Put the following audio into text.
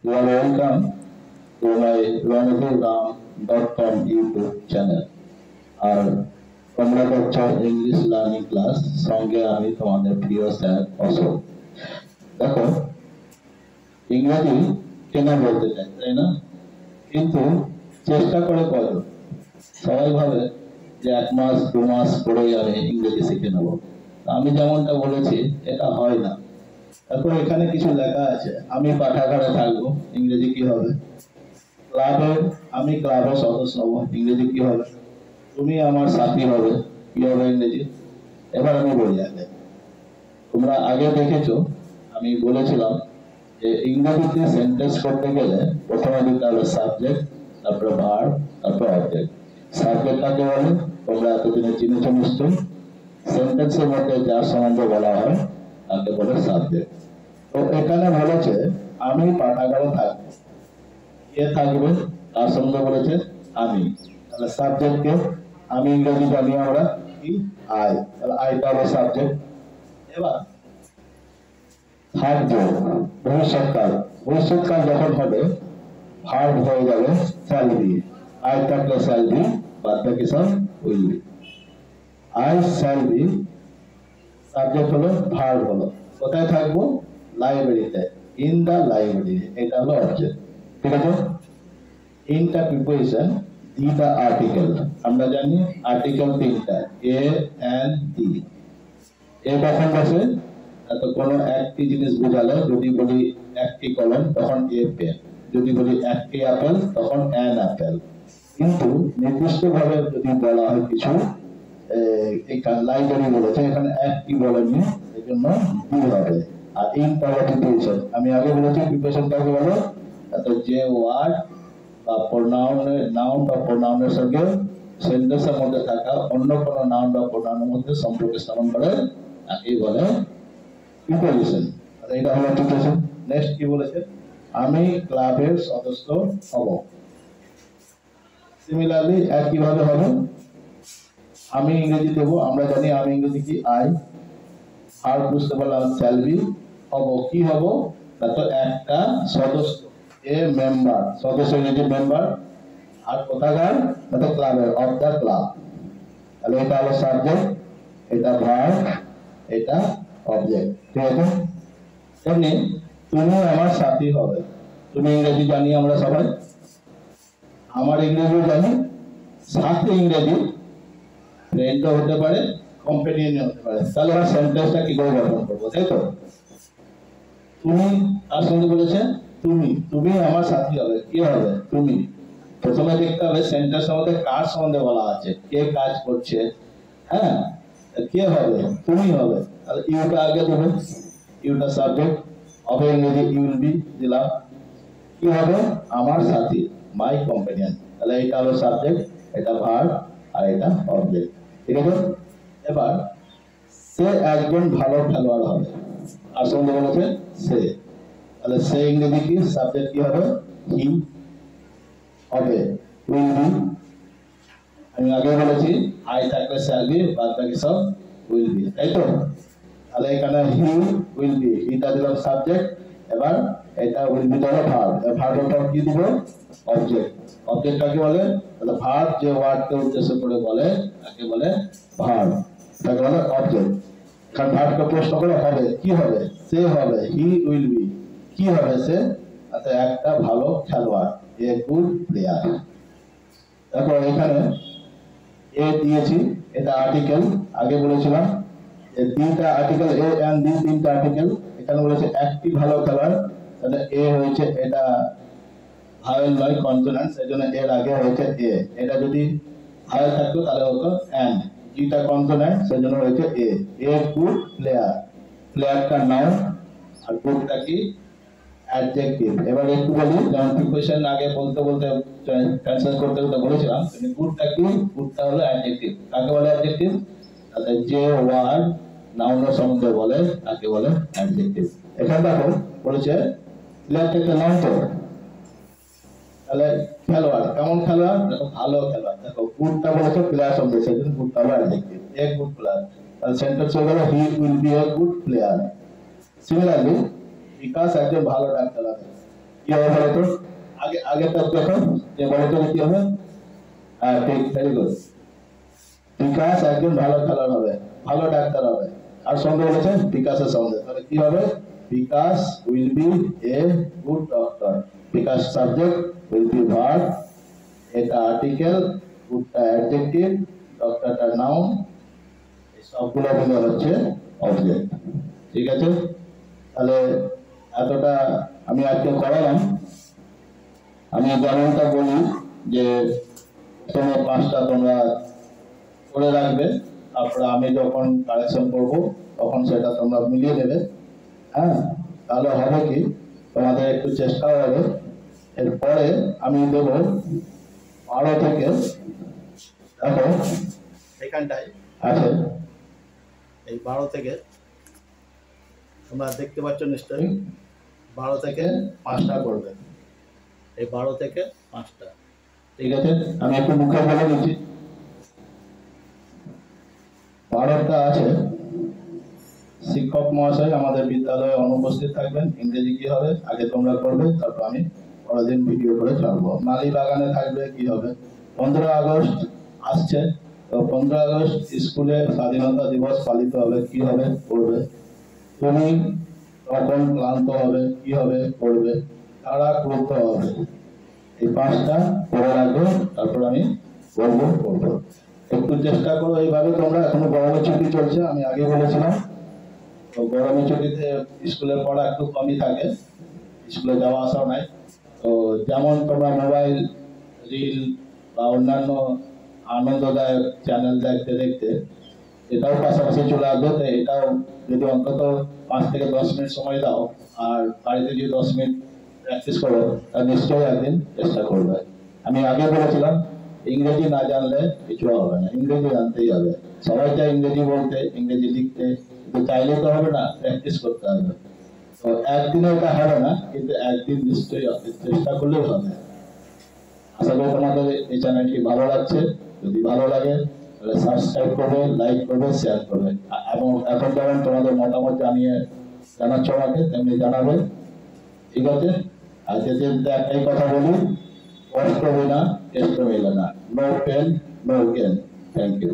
You are welcome to my ranadhuram.com YouTube channel. আর তোমরা করছো English learning class, সঙ্গে আমি তোমাদের প্রিয় স্যার অশোক। দেখো, ইংরেজি কেন বলতে চাই, তাই না? কিন্তু চেষ্টা করে কজন? সবাই ভাবে যে 1 মাস 2 মাস পরেই আমি ইংরেজি শিখে নেব। আমি যেমনটা বলেছি এটা হয় না। দেখো, এখানে কিছু লেখা আছে, আমি পাঠাগারে থাকবো, ইংরেজি কি হবে? আমি ক্লাবের সদস্য হব, ইংরেজি কি হবে? তুমি আমার সাথী হবে, কি হবে ইংরেজি? এবার আমি বলি আগে। তোমরা আগে দেখেছো আমি বলেছিলাম যে ইংরেজিতে সেন্টেন্স করতে গেলে প্রথমে দিতে হবে সাবজেক্ট, তারপরে ভার্ব, তারপর অবজেক্ট। সাবজেক্ট কাকে বলে তোমরা এতদিনে চিনেছো নিশ্চয়ই। সেন্টেন্সের মধ্যে যার সম্বন্ধে বলা হয় তাকে বলে সাবজেক্ট। তো এখানে বলেছে আমি পাঠাগারে থাকবো, কে থাকবে তার সঙ্গে বলেছে আমি। তাহলে সাবজেক্টকে আমি ইংরেজি জানি আমরা কি আই, তাহলে আইটা হলো সাবজেক্ট। এবার থাকবো ভবিষ্যৎকাল, ভবিষ্যৎকাল যখন হবে ভার্ব হয়ে যাবে শ্যাল বি। আই থাকলে শ্যাল বি, বাদ বাকি সব will be. I shall be subject হলো, ভার্ব হলো। কোথায় থাকবো? লাইব্রেরিতে, ইন দা লাইব্রেরি, এটা হলো অবজেক্ট। ঠিক আছে? ইনটা প্রিপোজিশন, দিটা আর্টিকেল। আমরা জানি আর্টিকেল তিনটা, এ এন ডি। এ কখন বসে? তো কোনো একটি জিনিস বোঝালে, যদি বলি একটি কলম তখন এ পেন, যদি বলি একটি আপেল তখন অ্যান আপেল। কিন্তু নির্দিষ্ট ভাবে যদি বলা হয় কিছু, এখানে লাইব্রেরি বলেছে, এখানে একটি বলেনি, এই জন্য ডি হবে। আর ইনটা হলো প্রিপোজিশন। আমি আগে বলেছি প্রিপোজিশন কাকে বলো? যে ওয়ার্ড বা নাউন বা প্রোনাউনের সঙ্গে সেন্টেন্সের মধ্যে থাকা অন্য কোনো নাউন বা প্রোনাউনের মধ্যে সম্পর্ক স্থাপন করে তাকেই বলে প্রিপোজিশন। এটা হলো প্রিপোজিশন। নেক্সট কি বলেছে? আমি ক্লাবের সদস্য হব। সিমিলারলি একইভাবে হবে, আমি ইংরেজি দেবো। আমরা জানি আমি ইংরেজি কি আই, আর বুঝতে পারলাম শ্যাল বি, হব কি হব? তো একটা সদস্য, এ মেম্বার, সদস্য ইংরেজি মেম্বার। আর কোথাকার? তো ক্লাবের, অফ দ্য ক্লাব। তাহলে এটা হলো সাবজেক্ট, এটা ভার্ব, এটা অবজেক্ট। ঠিক আছে? তেমনি তুমি আমার সাথী হবে। তুমি ইংরেজি জানি আমরা সবাই, আমার ইংরেজি জানি, সাথে ইংরেজি ফ্রেন্ডও হতে পারে, কম্পেনিয়নও হতে পারে। তাহলে আমরা সেন্টেন্সটা কি করে গঠন করবো, তাই তো? তুমি তার সঙ্গে বলেছে তুমি, তুমি আমার সাথী হবে, কি হবে? তুমি। প্রথমে দেখতে হবে সেন্টেন্সের মধ্যে কার সম্বন্ধে বলা আছে, কে কাজ করছে। হ্যাঁ, কে হবে? তুমি হবে। তাহলে ইউটা আগে দেবে, ইউটা সাবজেক্ট, হবে ইংরেজি ইউল বি দিলাম। কি হবে? আমার সাথী, মাই কম্পেনিয়ন। তাহলে এটা হলো সাবজেক্ট, এটা ভার্ব, আর এটা অবজেক্ট। ঠিক আছে? এবার সে একজন ভালো খেলোয়াড় হবে, আর সঙ্গে বলেছে সে। তাহলে সে ইংরেজি কি? সাবজেক্ট কি হবে? হি হবে, উইল বি। আমি আগে বলেছি আই থাকলে শ্যাল বি, বাদ বাকি সব উইল বি, তাই তো? তাহলে এখানে হি উইল বি, এটা দিলাম সাবজেক্ট। এবার এটা উইল বি হলো ভার্ব। ভার্বের পর কি দিব? অবজেক্ট। অবজেক্ট কাকে বলে? তাহলে ভার্ব যে ওয়ার্ডকে উদ্দেশ্য করে বলে তাকে বলে ভার্ব, তাকে বলে অবজেক্ট। কারণ ভার্বকে প্রশ্ন করে হবে, কি হবে? সে হবে, হি উইল বি। কি হবে সে? একটা ভালো খেলোয়াড়, এ গুড প্লেয়ার। দেখো এখানে এ দিয়েছি, এটা আর্টিকেল। আগে বলেছিলাম তিনটা আর্টিকেল, এ এন্ড ডি তিনটা আর্টিকেল। এখানে বলেছে একটি ভালো খেলোয়াড়, তাহলে এ হয়েছে, এটা ভাওয়েল নয়, কনসোনেন্ট, সেজন্য এর আগে হয়েছে এ। এটা যদি ভাওয়েল থাকতো তাহলে হতো এন্ড, জিটা কনসোনেন্ট সেজন্য হয়েছে এ। এ গুড প্লেয়ার, প্লেয়ারটা নাউন আর গুডটা কি? অ্যাডজেক্টিভ। এবার একটু বলি, যেমন প্রিপোজিশন আগে বলতে বলতে ট্রান্সলেট করতে করতে বলেছিলাম, গুডটা কি? গুডটা হলো অ্যাডজেক্টিভ। কাকে বলে অ্যাডজেক্টিভ? তাহলে যে ওয়ার্ড নাউনের সম্বন্ধে বলে তাকে বলে অ্যাডজেক্টিভ। এখানে দেখো বলেছে প্লেয়ারটা একটা নাউন তো, তাহলে খেলোয়াড়, কেমন খেলোয়াড়? দেখো ভালো খেলোয়াড়। দেখো গুডটা বলেছে প্লেয়ার সম্বন্ধে, সেজন্য গুডটা হলো অ্যাডজেক্টিভ, এ গুড প্লেয়ার। তাহলে সেন্টেন্স হয়ে গেল he will be a good player. Similarly Bikash একজন ভালো ডাক্তার হবে। কি হবে বলো তো? আগেরটা দেখো, যে বলো তো কি হবে? হ্যাঁ ঠিক, ভেরি গুড। বিকাশ একজন ভালো খেলোয়াড় হবে, ভালো ডাক্তার হবে। আর সঙ্গে বলেছে বিকাশের সঙ্গে, তাহলে কি হবে? Bikash will be a good doctor. Bikash subject, will be verb, এটা আর্টিকেল, গুডটা অ্যাডজেক্টিভ, ডক্টরটা নাউন, সবগুলো মিলে হচ্ছে অবজেক্ট। ঠিক আছে, তাহলে এতটা আমি আজকে করালাম। আমি যেমনটা বলি যে তোমার 5টা তোমরা করে রাখবে, তারপরে আমি যখন কারেকশন করব তখন সেটা তোমরা মিলিয়ে নেবে। হ্যাঁ, তাহলে হবে কি, তোমাদের একটু চেষ্টাও হবে। এরপরে আমি দেব 12 থেকে, দেখো এখানটায় আছে এই 12 থেকে তোমরা দেখতে পাচ্ছ নিশ্চয়ই, 12 থেকে 5টা করবে, এই 12 থেকে 5টা। ঠিক আছে, আমি একটু মুখে বলে দিচ্ছি। 12টা আছে। শিক্ষক মহাশয় আমাদের বিদ্যালয়ে অনুপস্থিত থাকবেন। ইংরেজি কি হবে আগে তোমরা করবে, তারপর আমি পরের দিন ভিডিও করে ছাড়বো। মালি বাগানে থাকবে কি হবে? 15 আগস্ট আসছে, তো 15 আগস্ট স্কুলে স্বাধীনতা দিবস পালিত হবে, কি হবে? করবে। তুমি তখন ক্লান্ত হবে, কি হবে? করবে। তারা ক্রুদ্ধ হবে। এই 5টা করে রাখবে, তারপর আমি করবো। একটু চেষ্টা করো এইভাবে তোমরা। এখনো গরমের ছুটি চলছে, আমি আগে বলেছিলাম। তো গরমের ছুটিতে স্কুলের পড়া একটু কমই থাকে, স্কুলে যাওয়া আসাও নাই। তো যেমন তোমরা মোবাইল, রিল বা অন্যান্য আনন্দদায়ক চ্যানেল দেখতে দেখতে এটাও পাশাপাশি চলে আসবে। তো এটাও যদি অন্তত 5 থেকে 10 মিনিট সময় দাও, আর বাড়িতে যদি 10 মিনিট প্র্যাকটিস করো, তাহলে নিশ্চয়ই একদিন চেষ্টা করবে। আমি আগে বলেছিলাম, ইংরেজি না জানলে কিছু হবে না, ইংরেজি জানতেই হবে। সবাই চায় ইংরেজি বলতে, ইংরেজি লিখতে, কিন্তু চাইলে তো হবে না, প্র্যাকটিস করতে হবে। তো একদিনে এটা হবে না, কিন্তু একদিন নিশ্চয়ই চেষ্টা করলেই হবে। আশা করি তোমাদের এই চ্যানেলটি ভালো লাগছে। যদি ভালো লাগে তাহলে সাবস্ক্রাইব করবে, লাইক করবে, শেয়ার করবে, এবং এখন যেমন তোমাদের মতামত জানাচ্ছ আমাকে, তেমনি জানাবে। ঠিক আছে, আর যদি একটাই কথা বলি, কষ্ট বিনা কেষ্ট মেলে না। No pain no gain. Thank you.